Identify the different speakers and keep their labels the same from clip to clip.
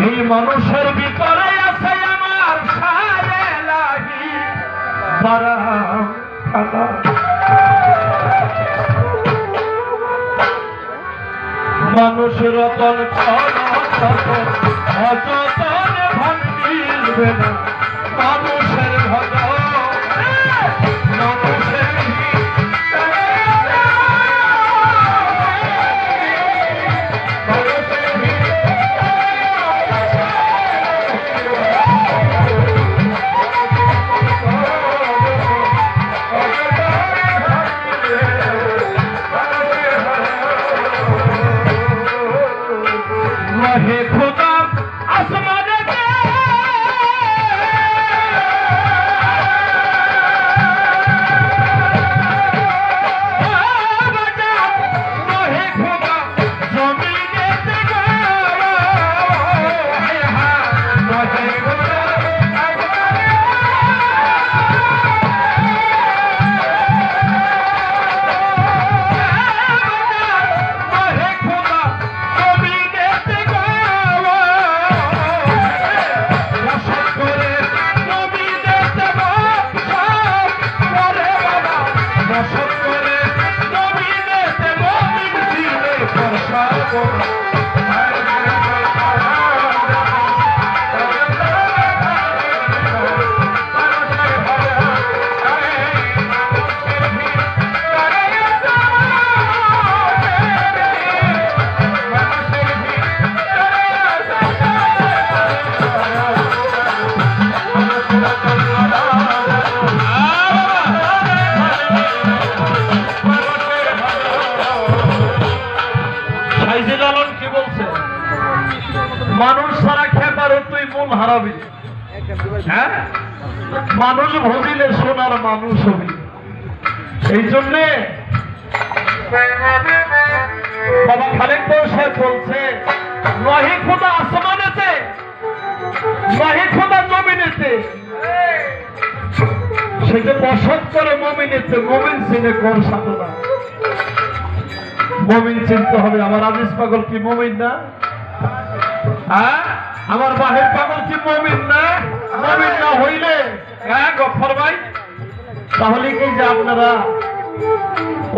Speaker 1: এই মানুষের ভিতরে আছে আমার সারে লাগি বারা খানা। মানুষ রতন অযতন ভান মিলবে না মানুষের ভজন মানুষের हे खुदा आसमान के हे खुदा जमीन के মানুষ সারা খেপার তুই মন হারাবি। হ্যাঁ, মানুষ ভজিলে সোনার মানুষ হবি। এই জন্যে বাবা খালেক সাহেব বলছে নহি খোদা আসমানেতে নহি খোদা জমিনেতে, সেটা বসত করে মমিনেতে, মমিন চিনে কর সাধনা। মমিন চিনতে হবে। আমার আজিজ পাগল কি মমিন না? হ্যাঁ, আমার বাহের পাগল কি মমিন না? মমিন না হইলে হ্যাঁ গফর ভাই, তাহলে কি যে আপনারা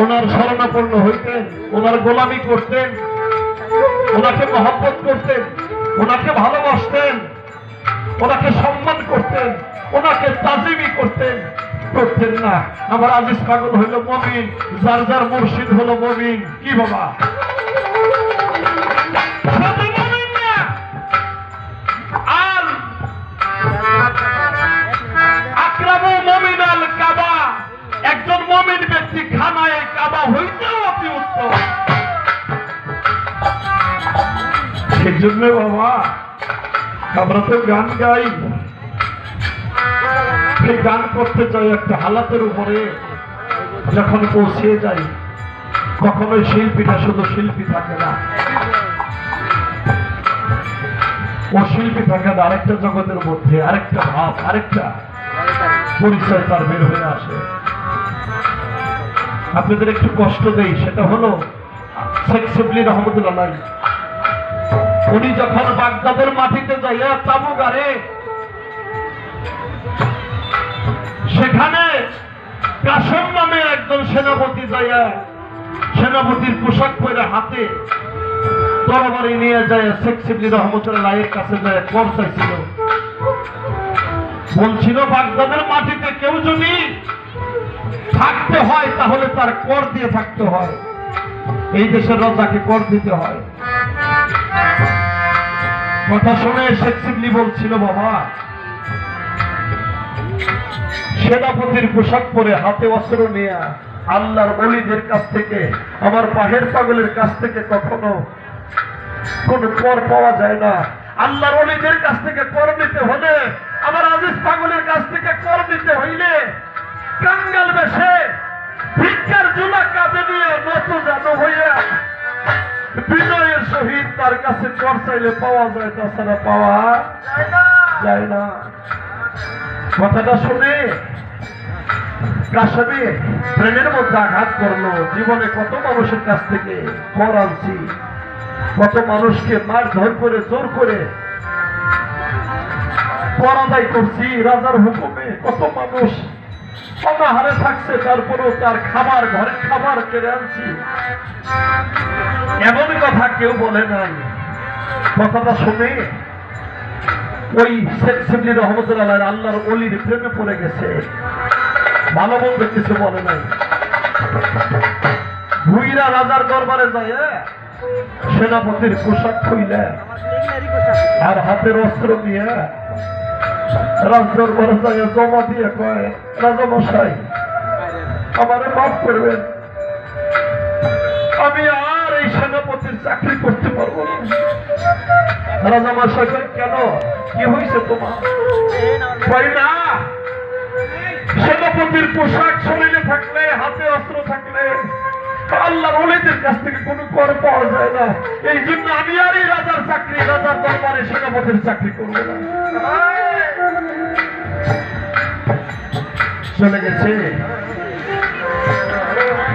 Speaker 1: ওনার শরণাপন্ন হইতেন, ওনার গোলামি করতেন, ওনাকে মহব্বত করতেন, ওনাকে ভালোবাসতেন, ওনাকে সম্মান করতেন, ওনাকে তাজিমি করতেন? করতেন না। আমার আজিজ পাগল হইল মমিন, যার যার মুর্শিদ হলো মমিন। কি বাবা একজন মমিন ব্যক্তি খানায় কাবা হইতেও অতি উত্তম। সেজন্য বাবা আমরা তো গান গাই, সেই গান করতে চাই একটা হালাতের উপরে যখন পৌঁছে যাই, কখনোই শিল্পীটা শুধু শিল্পী থাকে না, ও শিল্পী থাকে না, আরেকটা জগতের মধ্যে আরেকটা ভাব, আরেকটা পরিচয় তার বের হয়ে আসে। আপনাদের একটু কষ্ট দেই, সেটা হলো শেখ শিবলি রহমতুল্লাহ, উনি যখন বাগদাদের মাটিতে যাইয়া তাবু গাড়ে, সেখানে কাসেম নামে একজন সেনাপতি যাইয়া সেনাপতির পোশাক পরে হাতে তরবারি নিয়ে যায় শেখ শিবলি রহমতুল্লাহ এর কাছে যায় কর চাইছিল। বলছিল বাগদাদের মাটিতে কেউ যদি থাকতে হয় তাহলে তার কর দিয়ে থাকতে হয়, এই দেশের রাজাকে কর দিতে হয়। কথা শুনে শেখ শিবলি বলছিল বাবা, সেনাপতির পোশাক পরে হাতে অস্ত্র নিয়ে আল্লাহর ওলিদের কাছ থেকে, আমার বাহের পাগলের কাছ থেকে কখনো কোন কর পাওয়া যায় না। আল্লাহর ওলিদের কাছ থেকে কর নিতে হলে, আমার আজিজ পাগলের কাছ থেকে কর নিতে হইলে কাঙ্গাল বেশে ভিক্ষার জুলা কাঁধে নিয়ে নত জানো হইয়া বিনয়ের সহিত তার কাছে কর চাইলে পাওয়া যায়, তাছাড়া পাওয়া যায় না। কথাটা শুনে কাশেমে প্রেমের মধ্যে আঘাত করলো। জীবনে কত মানুষের কাছ থেকে কর আনছি, কত মানুষকে মারধর করে জোর করে পরাদাই করছি রাজার হুকুমে, কত মানুষ অনাহারে থাকছে, তারপরেও তার খাবার ঘরে খাবার কেড়ে আনছি। এমন কথা কেউ বলে নাই। কথাটা শুনে ওই শেখ শিবলি রহমতুল্লাহ আল্লাহর ওলির প্রেমে পড়ে গেছে, ভালো মন্দ কিছু বলে নাই। ভুইরা রাজার দরবারে যায়, সেনাপতির পোশাক খুইলে আর হাতের অস্ত্র নিয়ে রাজ দরবারে যায়, জমা দিয়ে কয়, রাজা মশাই আমারে মাফ করবেন, আমি আর এই সেনাপতির চাকরি করতে পারবো না। রাজা মশাই কয়, কেন, কি হয়েছে তোমার? কয় না, সেনাপতির পোশাক শরীরে থাকলে, হাতে অস্ত্র থাকলে আল্লাহ ওলিদের কাছ থেকে কোনো কর পাওয়া যায় না, এই জন্য আমি আর এই রাজার চাকরি, রাজার দরবারে সেনাপতির চাকরি করবো না। চলে গেছে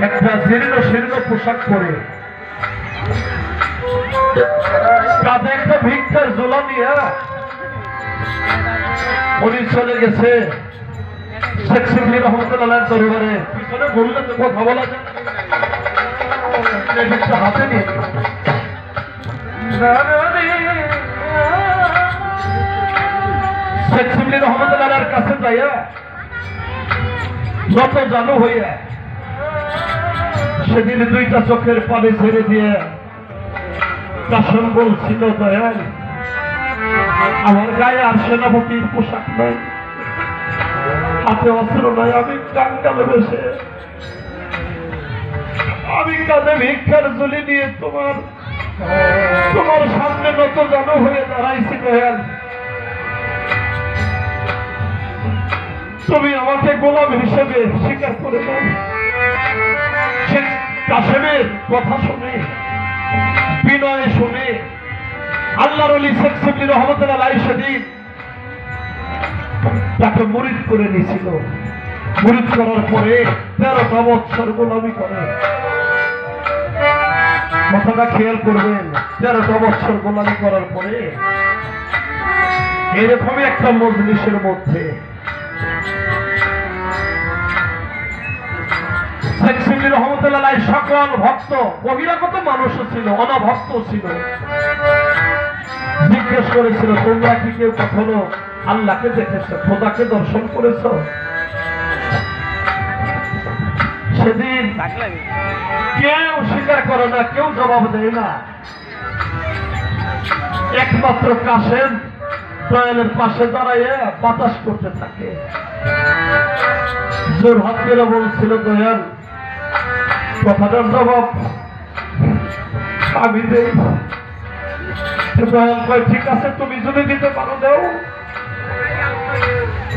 Speaker 1: একটা জীর্ণ শীর্ণ পোশাক পরে, কাঁধে একটা ভিক্ষার ঝোলা নিয়ে উনি চলে গেছে শেখ শিবলি রহমতুল্লাহ দরবারে। পিছনে বললে তো কথা বলা যায়, হাতে নিয়ে শেখ শিবলি রহমতুল্লাহর কাছে যাইয়া নত জানু হইয়া সেদিন দুইটা চোখের পানি ছেড়ে দিয়ে কাসম বলছিল, দয়াল আমার গায়ে আর সেনাপতির পোশাক নাই, হাতে অস্ত্র নাই, আমি কাঙ্গালে বসে, আমি কাঁধে ভিক্ষার ঝুলি নিয়ে তোমার সামনে নত জানু হয়ে দাঁড়াইছি, দয়াল তুমি আমাকে গোলাম হিসেবে স্বীকার করে দাও। শেখ কাসেমের কথা শুনে, বিনয় শুনে আল্লাহর ওলি শেখ শিবলি রহমতুল্লাহ সেদিন তাকে মুরিদ করে নিয়েছিল। মুরিদ করার পরে 13টা বছর গোলামি করে। কথাটা খেয়াল করবেন, 13টা বছর গোলামি করার পরে এরকমই একটা মজলিসের মধ্যে শেখ শিবলি রহমতুল্লাহ সকল ভক্ত, বহিরাগত মানুষও ছিল, অনাভক্ত ছিল, জিজ্ঞেস করেছিল, তোমরা কি কেউ কখনো আল্লাহকে দেখেছো, খোদাকে দর্শন করেছো? সেদিন কেউ স্বীকার করে না, কেউ জবাব দেয় না। একমাত্র কাসেম দয়ালের পাশে দাঁড়াইয়া বাতাস করতে থাকে, জোর হাত মেরে বলছিল, দয়াল কথাটার জবাব আমি দেই। দয়াল কয়, ঠিক আছে, তুমি যদি দিতে পারো দাও।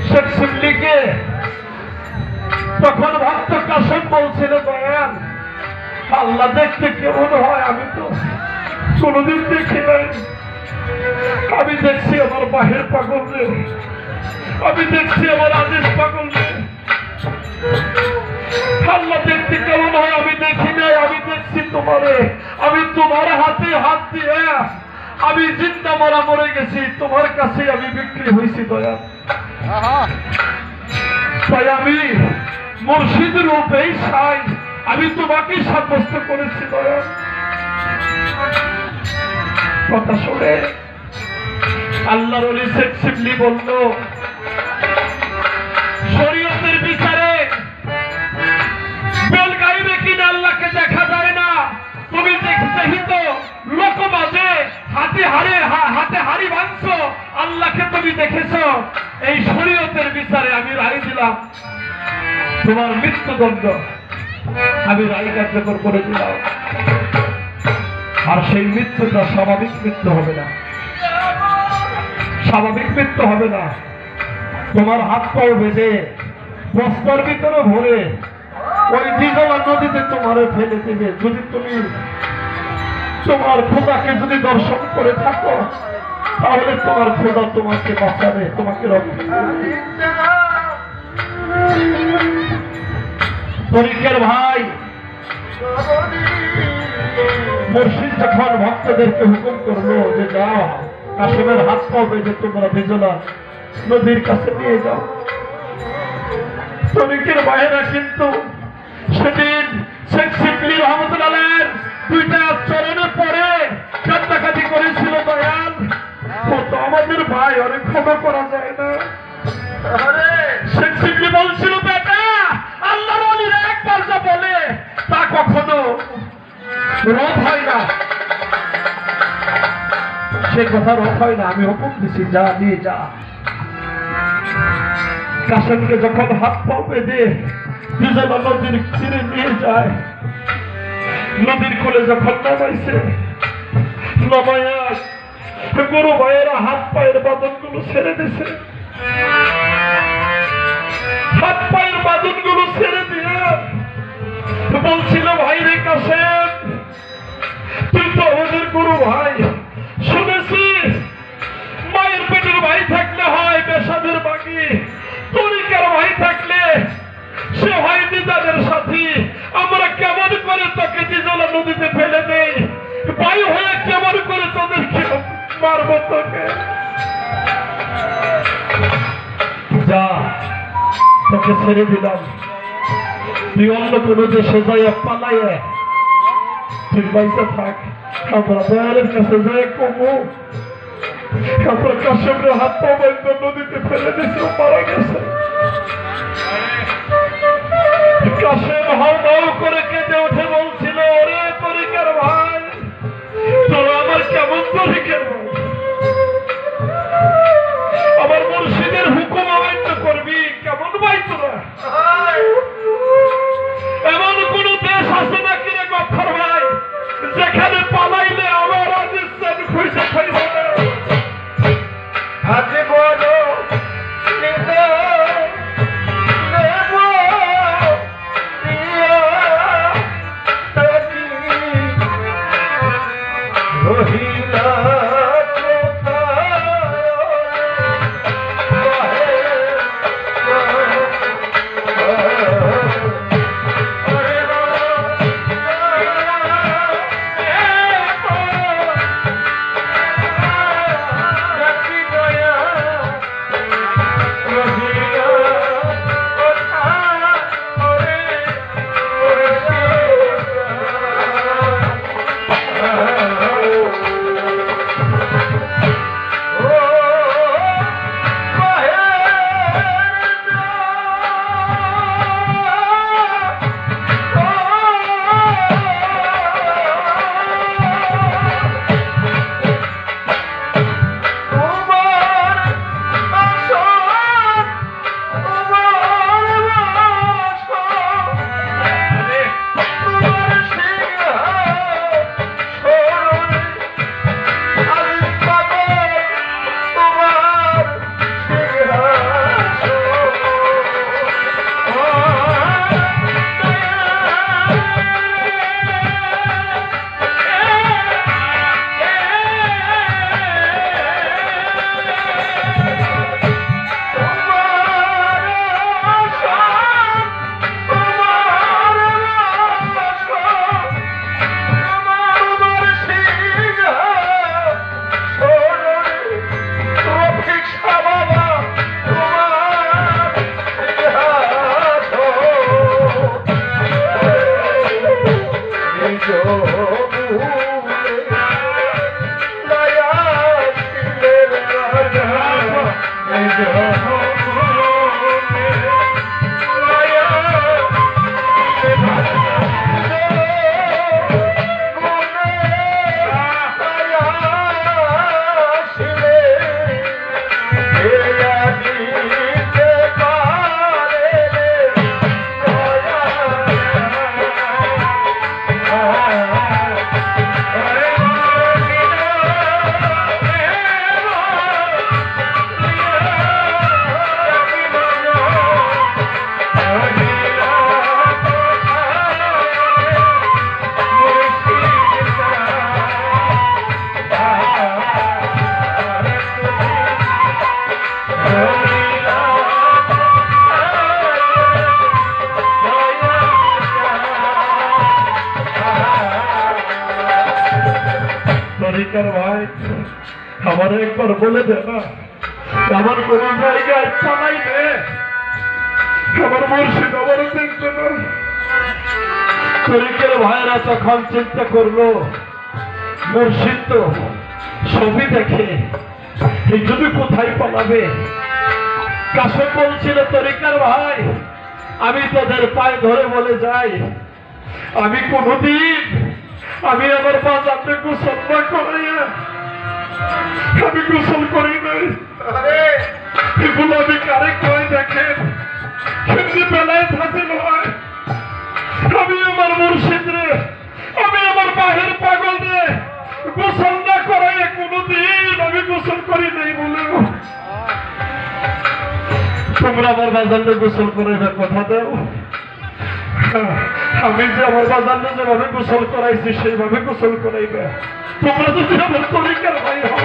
Speaker 1: শেখ শিবলিকে তখন ভক্ত কাসেম বলছিল, দয়াল আল্লাহ দেখতে কেমন হয় আমি তো কোনদিন দেখি নাই, আমি দেখছি আমার বাহির পাগল রে, আমি দেখছি আমার আদেশ পাগল রে, আল্লাহ দেখতে কেমন হয় আমি দেখি নাই, আমি দেখছি তোমারে, আমি তোমার হাতে হাত দিয়ে আমি জিন্দা মারা মরে গেছি, তোমার কাছে আমি বিক্রি হয়েছি দয়াল। তাই আমি মুর্শিদ রূপেই চাই, আমি তোমাকে সাব্যস্ত করেছি দয়াল। কথা শুনে আল্লাহর ওলি শেখ শিবলি বলল, শরীয়তের বিচারে বেল গাইবে কিনা আল্লাহকে দেখা যায় না, তুমি যেহেতু লোক মাঝে হাতে হাড়ি ভাঙছো, আল্লাহকে তুমি দেখেছো, এই শরীয়তের বিচারে আমি রায় দিলাম, তোমার মৃত্যুদণ্ড আমি রায় কার্যকর করে দিলাম। আর সেই মৃত্যুটা স্বাভাবিক মৃত্যু হবে না, স্বাভাবিক মৃত্যু হবে না। তোমার হাত পাও বেঁধে বস্তার ভিতরে ভরে ওই দিজলা নদীতে তোমারে ফেলে দেবে, যদি তুমি তোমার খোদাকে যদি দর্শন করে থাকো, তাহলে তোমার খোদা তোমাকে বাঁচাবে, তোমাকে রক্ষা করবে। তরিকের ভাই মুর্শিদ যখন ভক্তদেরকে হুকুম করলো যে যাও কাশেমের হাত পা বেঁধে তোমরা দুজনা নদীর কাছে নিয়ে যাও। তরিকের ভাইয়েরা কিন্তু সেদিন শেখ শিবলি রহমতুল্লাহের দুইটা চরণে পড়ে কান্নাকাটি করেছিল দয়াল। ও তো আমাদের ভাই, অনেক ক্ষমা করা যায় না। শেখ শিবলি বলছিল, বেটা আল্লাহর ওলিরা একবার যা বলে তা কখনো রদ হয় না, সে কথা রদ হয় না। আমি হুকুম দিছি, যা নিয়ে যা। কাশেমকে যখন হাত পা বেঁধে দুজনা নদীর তীরে নিয়ে যায়, নদীর কোলে যখন নামাইছে, নামাইয়া গরু ভাইয়েরা হাত পায়ের বাঁধনগুলো ছেড়ে দিছে। হাত পায়ের বাঁধনগুলো ছেড়ে দিয়ে বলছিল, ভাই রে কাশেম, তুই তো আমাদের গরু ভাই। শুনেছি মায়ের পেটের ভাই থাকলে হয় বেসাদের বাকি, তরিকার ভাই থাকলে সে হয় নিজাদের সাথী। আমরা কেমন করে তোকে জিজলা নদীতে ফেলে দেই, ভাই হয়ে কেমন করে তোদেরকে মারব তোকে। যা, তোকে ছেড়ে দিলাম, তুই অন্য কোনো দেশে যাইয়া পালাইয়া তুই বাইসা থাক। আমরা দয়ালের কাছে যাই কমু, আমরা কাশেমের হাত পা বেঁধে নদীতে ফেলে দিয়েছে, মারা গেছে। কাশেম হাউ মাউ করে কেঁদে উঠে বলছিল, ওরে তরিকার ভাই, তোরা আমার কেমন তরিকার ভাই, আমার মুর্শিদের হুকুম অমান্য করবি, কেমন ভাই তোরা? এমন কোন দেশ আছে নাকি রে গফর ভাই, যেখানে পালাইলে আমার আজ ইসলাম খুঁজে পাইবে না? আজ বলো তরিকার ভাই আমার একবার বলে দে না, আমার কোন জায়গায় পালাই নে, আমার মুর্শিদ আমার দেখবে না। তরিকের ভাইরা তখন চিন্তা করলো, মুর্শিদ তো ছবি দেখে, এই যদি কোথায় পালাবে। কাশেম বলছিল, তরিকার ভাই আমি তোদের পায়ে ধরে বলে যাই, আমি কোনদিন আমি আমার বাজারকে গোসল না করাইয়া আমি গোসল করি নাই। এগুলো আমি কারে কই দেখেন, কেমনি বেলায় হাসিল হয়। আমি আমার মুর্শিদ রে, আমি আমার বাহের পাগল রে গোসল না করাইয়া কোনদিন আমি গোসল করি নাই বলে তোমরা আমার বাজারে গোসল করাইবার কথা দাও। আমি যে আমার বাজারে যেভাবে গোসল করাইছি সেইভাবে গোসল করাইবে। তোমরা যদি আমার তরিকার ভাই হও,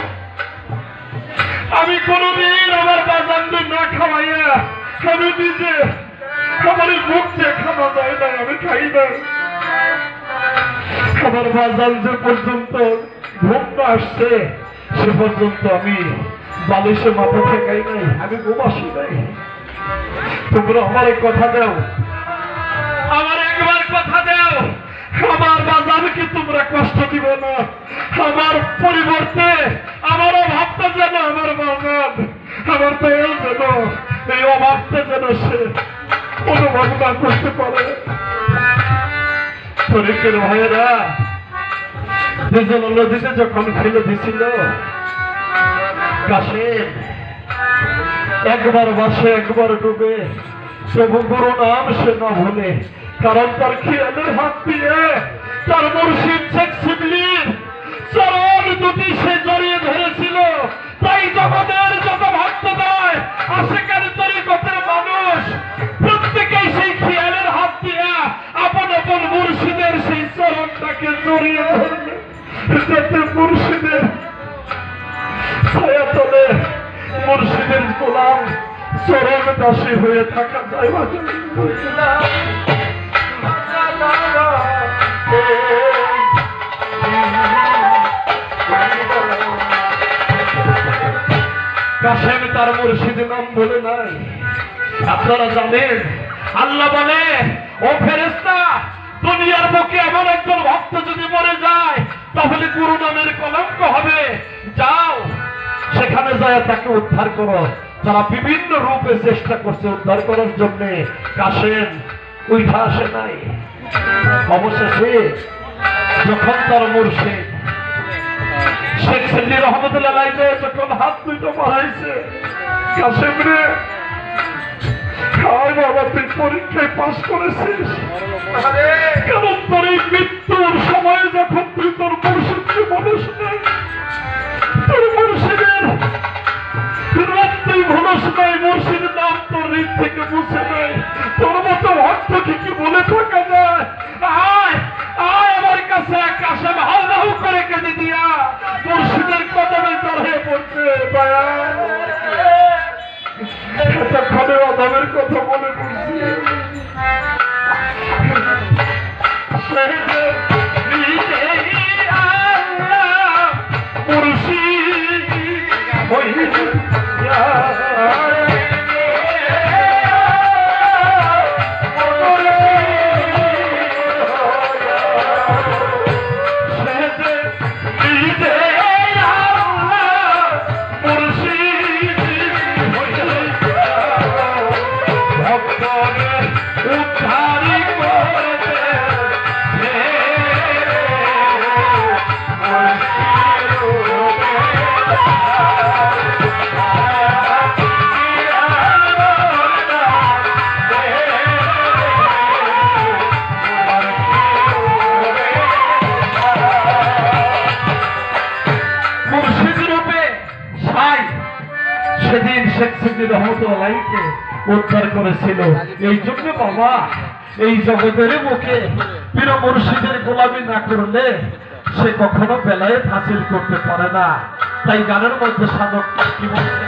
Speaker 1: আমি কোনদিন আমার বাজারে না খাওয়াইয়া আমি নিজে আমার মুখ দিয়ে খাওয়া যায় না, আমি খাই না। আমার বাজার যে পর্যন্ত ঘুম না আসছে সে পর্যন্ত আমি বালিশে মাথা ঠেকাই নাই, আমি ঘুমাসি নাই। তোমরা আমার কথা দাও, আমার একবার কথা দাও, আমার বাজারকে তোমরা কষ্ট দিব না। আমার পরিবর্তে আমার অভাবটা যেন আমার বাজার, আমার দয়াল যেন এই অভাবটা যেন সে অনুভব না করতে পারে। তরিকের ভাইয়েরা দুজন নদীতে যখন ফেলে দিছিল, কাশেম একবার বাসে একবার ডুবে, প্রভু গুরু নাম সে না ভুলে, কারণ তার খেয়ালের হাত দিয়ে তার মুর্শিদ শেখ শিবলির চরণ দুটি সে জড়িয়ে ধরেছিল। তাই জগতের যত ভক্ত দেয় আশেকের তরিকতের মানুষ প্রত্যেকেই সেই খেয়ালের হাত দিয়ে আপন আপন মুর্শিদের সেই চরণটাকে জড়িয়ে ধরলে, যাতে মুর্শিদের ছায়া তলে মুর্শিদের গোলাম চরণ দাসী হয়ে থাকা যায়। কাশেম তার মুর্শিদের নাম বলে নাই। আপনারা জানেন আল্লাহ বলে, ও ফেরেশতা, দুনিয়ার বুকে এমন একজন ভক্ত যদি মরে যায় তাহলে গুরু নামের কলঙ্ক হবে, যাও সেখানে যায় তাকে উদ্ধার করো। তারা বিভিন্ন রূপে চেষ্টা করছে উদ্ধার করার জন্য, কাশেম উঠা আসে নাই। অবশেষে যখন তার মুর্শিদ শেখ সিদ্দি রহমতুল্লাহ আলাইহি যখন হাত দুটো বাড়াইছে, কাশেম রে খাওয়াই বাবা, তুই পরীক্ষায় পাস করেছিস, কারণ তোর এই মৃত্যুর সময় যখন তুই তোর মুর্শিদকে বলিস নাই, তোর মুর্শিদের রাত তুই ভুলস নাই, মুর্শিদ নাম তোর হৃদ থেকে মুছে নাই, তোর মতো ভক্তকে কি বলে থাকা যায়? আয় আয় আমার কাছে, কাশেম হাউ হাউ করে কেঁদে দিয়া মুর্শিদের কদমে জড়িয়ে পড়ছে। এতক্ষণে অধমের কথা মনে পড়ছে। সেদিন শেখ সিদ্দি রহমতুল্লাহ আলাইহিকে উদ্ধার করেছিল। এই জন্য বাবা, এই জগতের মুখে পীর মুর্শিদের গোলামি না করলে সে কখনো বেলায়েত হাসিল করতে পারে না। তাই গানের মধ্যে সাধক কি বলছে?